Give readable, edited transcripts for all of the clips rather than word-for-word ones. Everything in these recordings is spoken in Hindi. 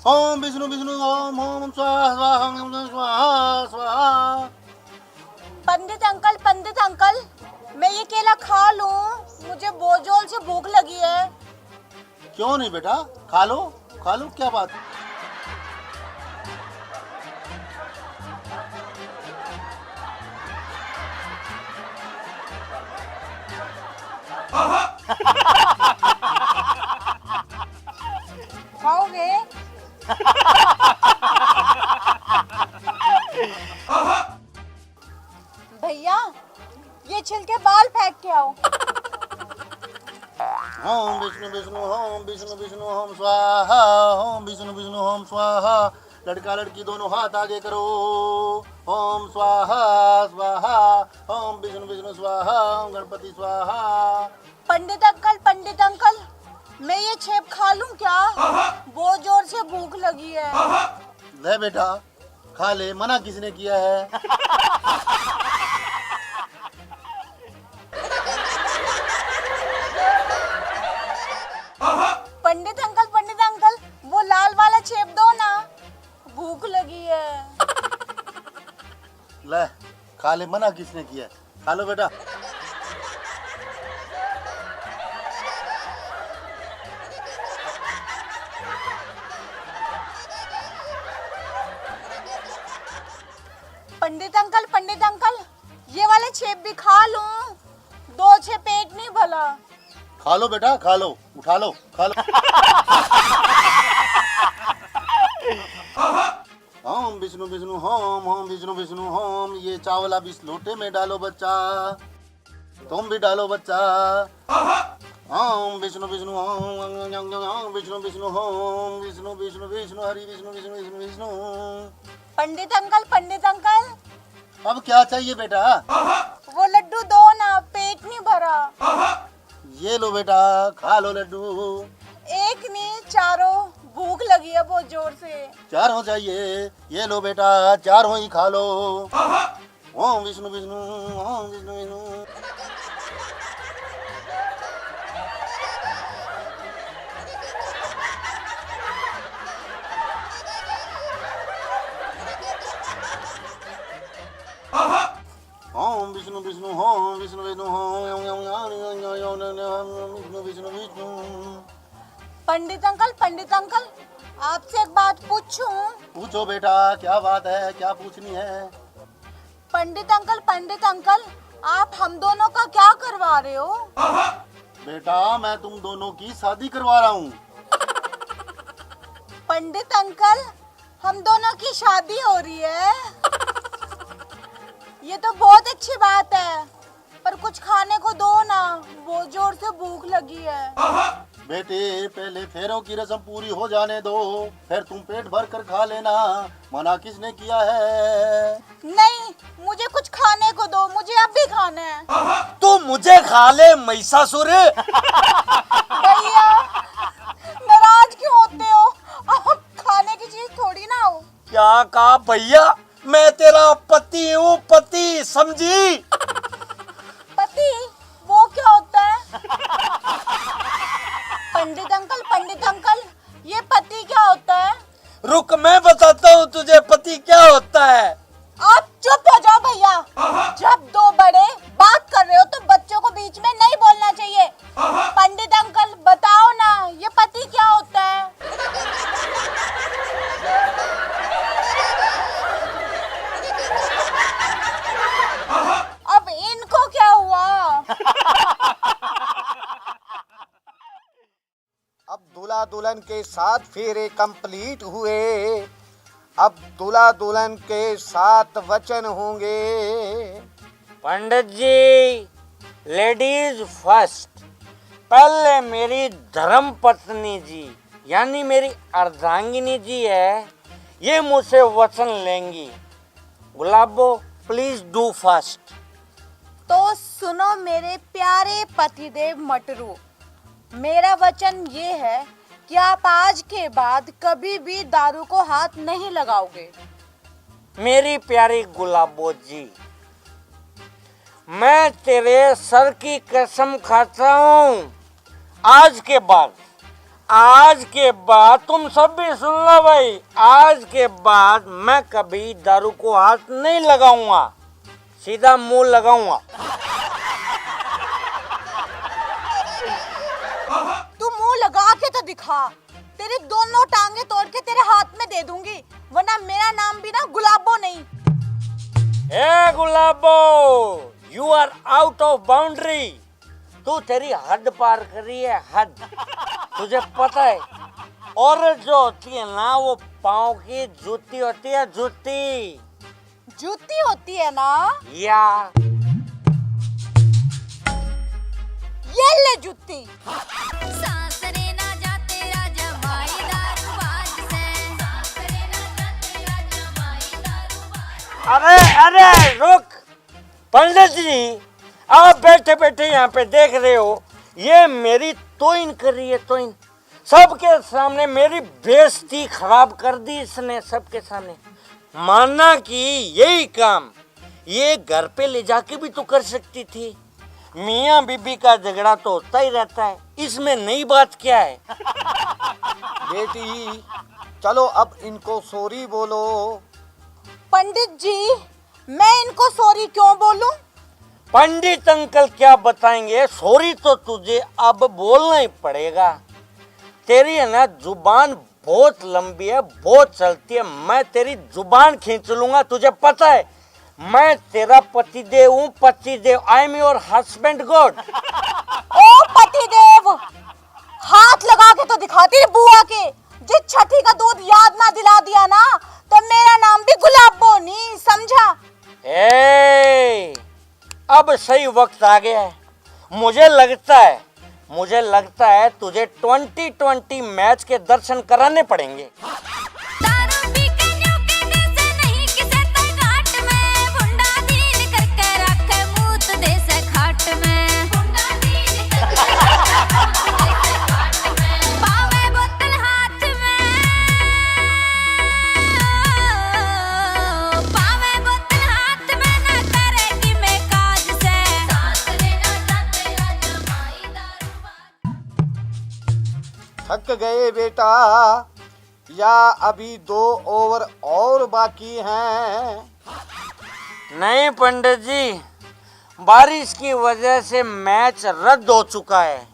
ओम विष्णु विष्णु ओम ओम स्वाहा स्वाहा ओम स्वाहा स्वाहा। पंडित अंकल, मैं ये केला खा लूं? मुझे बहुत जोर से भूख लगी है। क्यों नहीं बेटा, खा लो क्या बात। खाओगे? भैया, ये छिलके बाल फेंक के आओ। ओम विष्णु विष्णु ओम विष्णु विष्णु ओम स्वाहा ओम विष्णु विष्णु ओम स्वाहा। लड़का लड़की दोनों हाथ आगे करो। ओम स्वाहा स्वाहा ओम विष्णु विष्णु स्वाहा ओम गणपति स्वाहा। पंडित अंकल, मैं ये छेप खा लूं क्या? बहुत जोर से भूख लगी है। ले बेटा, खा ले, मना किसने किया है? पंडित अंकल, वो लाल वाला छेप दो ना, भूख लगी है। ले खा ले, मना किसने किया है? खा लो बेटा। पंडित अंकल, ये वाले छेप भी खा लूं? दो छेप पेट नहीं भला। खा लो बेटा, खा लो, उठा लो, खा लो। ओम विष्णु विष्णु ओम विष्णु विष्णु ओम। ये चावल अब इस लोटे में डालो बच्चा, तुम भी डालो बच्चा। ओम विष्णु विष्णु ओम विष्णु विष्णु ओम विष्णु विष्णु विष्णु हरि विष्णु विष्णु विष्णु विष्णु। पंडित अंकल, अब क्या चाहिए बेटा? वो लड्डू दो ना, पेट नहीं भरा। ये लो बेटा, खा लो लड्डू। एक नहीं, चारों, भूख लगी है बहुत जोर से। चारों चाहिए? ये लो बेटा, चारों ही खा लो। ओम विष्णु विष्णु ओम विष्णु विष्णु। ओम विष्णु विष्णु ओम विष्णु विष्णु विष्णु विष्णु विष्णु। पंडित अंकल, आपसे एक बात पूछूं? पूछो बेटा, क्या बात है, क्या पूछनी है? पंडित अंकल, आप हम दोनों का क्या करवा रहे हो? बेटा, मैं तुम दोनों की शादी करवा रहा हूँ। पंडित अंकल, हम दोनों की शादी हो रही है? ये तो बहुत अच्छी बात है, पर कुछ खाने को दो ना, बहुत जोर से भूख लगी है। बेटे, पहले फेरों की रस्म पूरी हो जाने दो, फिर तुम पेट भर कर खा लेना। मना किसने किया है? नहीं, मुझे कुछ खाने को दो, मुझे अब भी खाना है। तू मुझे खा ले महिषासुर। भैया, नाराज क्यों होते हो? आप खाने की चीज थोड़ी ना हो। क्या कहा भैया? मैं तेरा पति हूँ, पति, समझी? पति? वो क्या होता है? पंडित अंकल, ये पति क्या होता है? रुक, मैं बताता हूँ तुझे पति क्या होता है। आप चुप हो जाओ भैया। जब दो बड़े बात कर रहे हो तो बच्चों को बीच में नहीं बोलना चाहिए। पंडित अंकल, बताओ ना, ये पति क्या होता है? अब इनको क्या हुआ? अब दूल्हा दुल्हन के 7 फेरे कंप्लीट हुए। अब दूल्हा दुल्हन के 7 वचन होंगे। पंडित जी, लेडीज फर्स्ट। पहले मेरी धर्म पत्नी जी, यानी मेरी अर्धांगिनी जी है, ये मुझसे वचन लेंगी। गुलाबो, प्लीज डू फर्स्ट। तो सुनो मेरे प्यारे पतिदेव मटरू, मेरा वचन ये है कि आप आज के बाद कभी भी दारू को हाथ नहीं लगाओगे। मेरी प्यारी गुलाबो जी, मैं तेरे सर की कसम खाता हूँ, आज के बाद आज के बाद तुम सब भी सुन लो भाई, आज के बाद मैं कभी दारू को हाथ नहीं लगाऊंगा, सीधा मुंह लगाऊंगा। तू मुंह लगा के तो दिखा, तेरी दोनों टांगे तोड़ के तेरे हाथ में दे दूंगी, वरना मेरा नाम भी ना गुलाबो नहीं। ए Gulabo, you are out of boundary. तू तेरी हद पार करी है, हद। तुझे पता है औरत जो होती है ना, वो पाँव की जूती होती है, जूती। जूती होती है ना? या ये ले जूती। सासरे ना जाते राजा माई दारूबाज से, सासरे ना जाते राजा माई दारूबाज। अरे रुक पंडित जी, आप बैठे बैठे यहाँ पे देख रहे हो, ये मेरी तोइन कर रही है, तोइन। सबके सामने मेरी बेइज्जती खराब कर दी इसने, सबके सामने। माना कि यही काम ये घर पे ले जाके भी तो कर सकती थी। मियाँ बीबी का झगड़ा तो होता ही रहता है, इसमें नई बात क्या है? बेटी चलो अब इनको सॉरी बोलो। पंडित जी, मैं इनको सॉरी क्यों बोलूं? पंडित अंकल क्या बताएंगे, सॉरी तो तुझे अब बोलना ही पड़ेगा। तेरी है ना जुबान बहुत लंबी है, बहुत चलती है, मैं तेरी जुबान खींच लूंगा। तुझे पता है मैं तेरा पतिदेव हूँ, पतिदेव। I am your husband god. ओ पतिदेव, हाथ लगा के तो दिखा तेरी बुआ के। जिस छठी का दूध याद ना दिला दिया ना, तो मेरा नाम भी गुलाबो नहीं, समझा? ए, अब सही वक्त आ गया है। मुझे लगता है तुझे 2020 मैच के दर्शन कराने पड़ेंगे। दारू पी के न्यू के देसे नहीं किसे तय घाट में, भुंडा दीन करके रखे मूत देसे खाट में, भुंडा दीन करके रखे देसे खाट में, पावे बोतल हाथ में, पावे बोतल हाथ में, ना करेगी मैं काज से, सासरे ना जाते राजा माई दारूबाज। थक गए बेटा, या अभी 2 ओवर और बाकी हैं? नहीं पंडित जी, बारिश की वजह से मैच रद्द हो चुका है।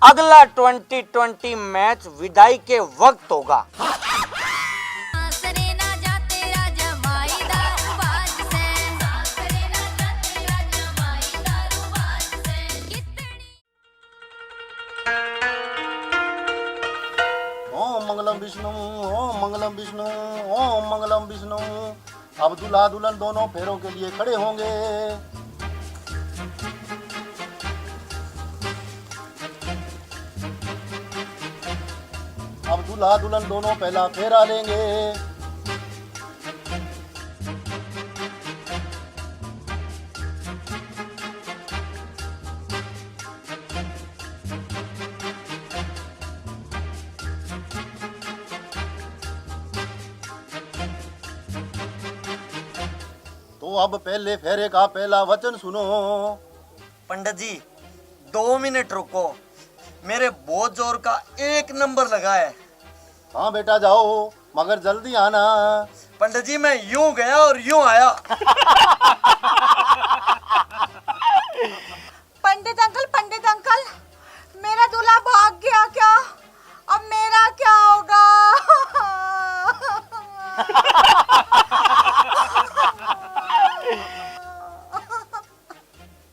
अगला 2020 मैच विदाई के वक्त होगा। सासरे ना जाते राजा माई दारूबाज से, सासरे ना जाते राजा माई दारूबाज से, कितनी ओम मंगलम विष्णु, ओम मंगलम विष्णु, ओम मंगलम विष्णु। अब दूल्हा दुल्हन दोनों फेरों के लिए खड़े होंगे। अब दूल्हा दुल्हन दोनों पहला फेरा लेंगे। तो अब पहले फेरे का पहला वचन सुनो। पंडित जी 2 मिनट रुको, मेरे बहुत जोर का 1 नंबर लगा है। हाँ बेटा जाओ, मगर जल्दी आना। पंडित जी मैं यूं गया और यूं आया। पंडित अंकल, मेरा दूल्हा भाग गया क्या? अब मेरा क्या होगा?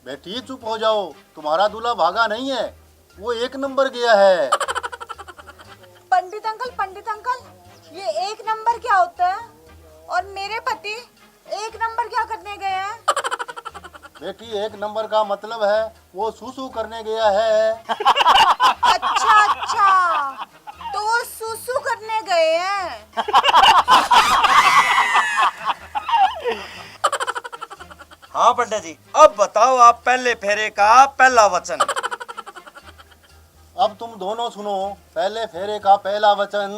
बेटी चुप हो जाओ, तुम्हारा दूल्हा भागा नहीं है, वो 1 नंबर गया है। पंडित अंकल, ये 1 नंबर क्या होता है? और मेरे पति 1 नंबर क्या करने गए हैं? बेटी 1 नंबर का मतलब है वो सुसु करने गया है। अच्छा, तो वो सुसु करने गए हैं। हाँ पंडित जी, अब बताओ आप पहले फेरे का पहला वचन। अब तुम दोनों सुनो पहले फेरे का पहला वचन।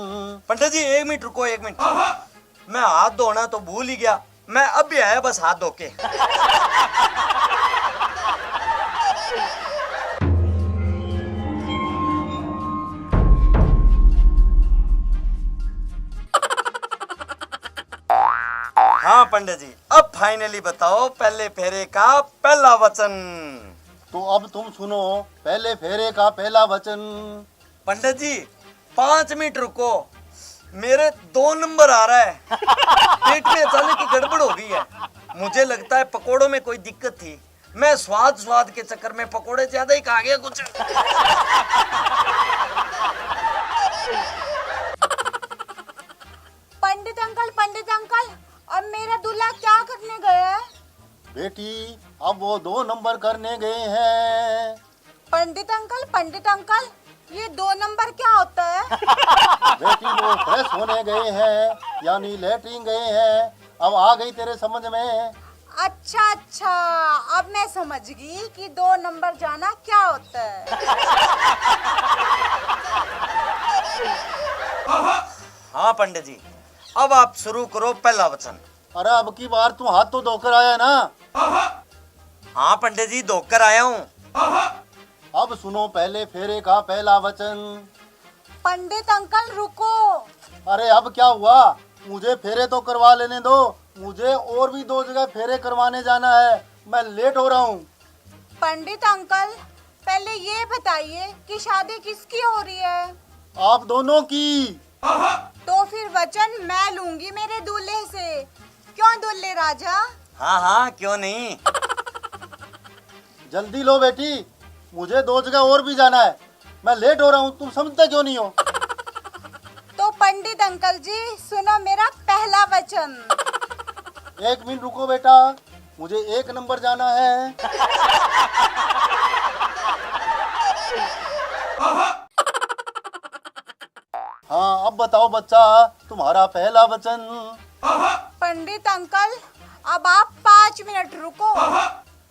पंडित जी 1 मिनट रुको, 1 मिनट। मैं हाथ धोना तो भूल ही गया, मैं अब भी आया बस हाथ धो के। हाँ पंडित जी, अब फाइनली बताओ पहले फेरे का पहला वचन। तो अब तुम सुनो पहले फेरे का पहला वचन। पंडित जी 5 मिनट रुको, मेरे 2 नंबर आ रहा है। पेट में अचानक की गड़बड़ हो गई है। मुझे लगता है पकोड़ों में कोई दिक्कत थी। मैं स्वाद के चक्कर में पकोड़े ज्यादा ही खा गया कुछ। पंडित अंकल, अब मेरा दूल्हा क्या करने गया है? बेटी अब वो 2 नंबर करने गए हैं। पंडित अंकल, ये 2 नंबर क्या होता है? बेटी वो फ्रेश होने गए हैं, यानी लेटरिन गए हैं। अब आ गई तेरे समझ में? अच्छा, अब मैं समझ गई कि 2 नंबर जाना क्या होता है। हाँ पंडित जी, अब आप शुरू करो पहला वचन। अरे अब की बार तू हाथ तो धोकर आया ना? हाँ पंडित जी, धोकर आया हूँ। अब सुनो पहले फेरे का पहला वचन। पंडित अंकल रुको। अरे अब क्या हुआ? मुझे फेरे तो करवा लेने दो। मुझे और भी 2 जगह फेरे करवाने जाना है। मैं लेट हो रहा हूँ। पंडित अंकल, पहले ये बताइए कि शादी किसकी हो रही है? आप दोनों की। तो फिर वचन मैं लूंगी मेरे दूल्हे से। क्यों दूल्हे राजा? हाँ क्यों नहीं। जल्दी लो बेटी, मुझे 2 जगह और भी जाना है। मैं लेट हो रहा हूँ, तुम समझते क्यों नहीं हो? तो पंडित अंकल जी सुनो मेरा पहला वचन। 1 मिनट रुको बेटा, मुझे 1 नंबर जाना है। हाँ अब बताओ बच्चा, तुम्हारा पहला वचन। पंडित अंकल, अब आप 5 मिनट रुको।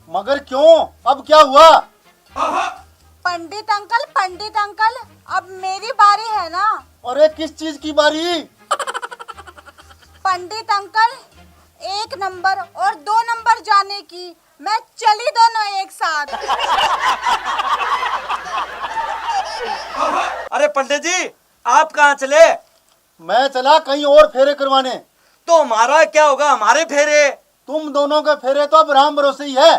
मगर क्यों? अब क्या हुआ? पंडित अंकल, अब मेरी बारी है ना? अरे किस चीज की बारी? पंडित अंकल, 1 नंबर और 2 नंबर जाने की। मैं चली दोनों एक साथ। अरे पंडित जी, आप कहाँ चले? मैं चला कहीं और फेरे करवाने। तो हमारा क्या होगा? हमारे फेरे? तुम दोनों के फेरे तो अब राम भरोसे ही है।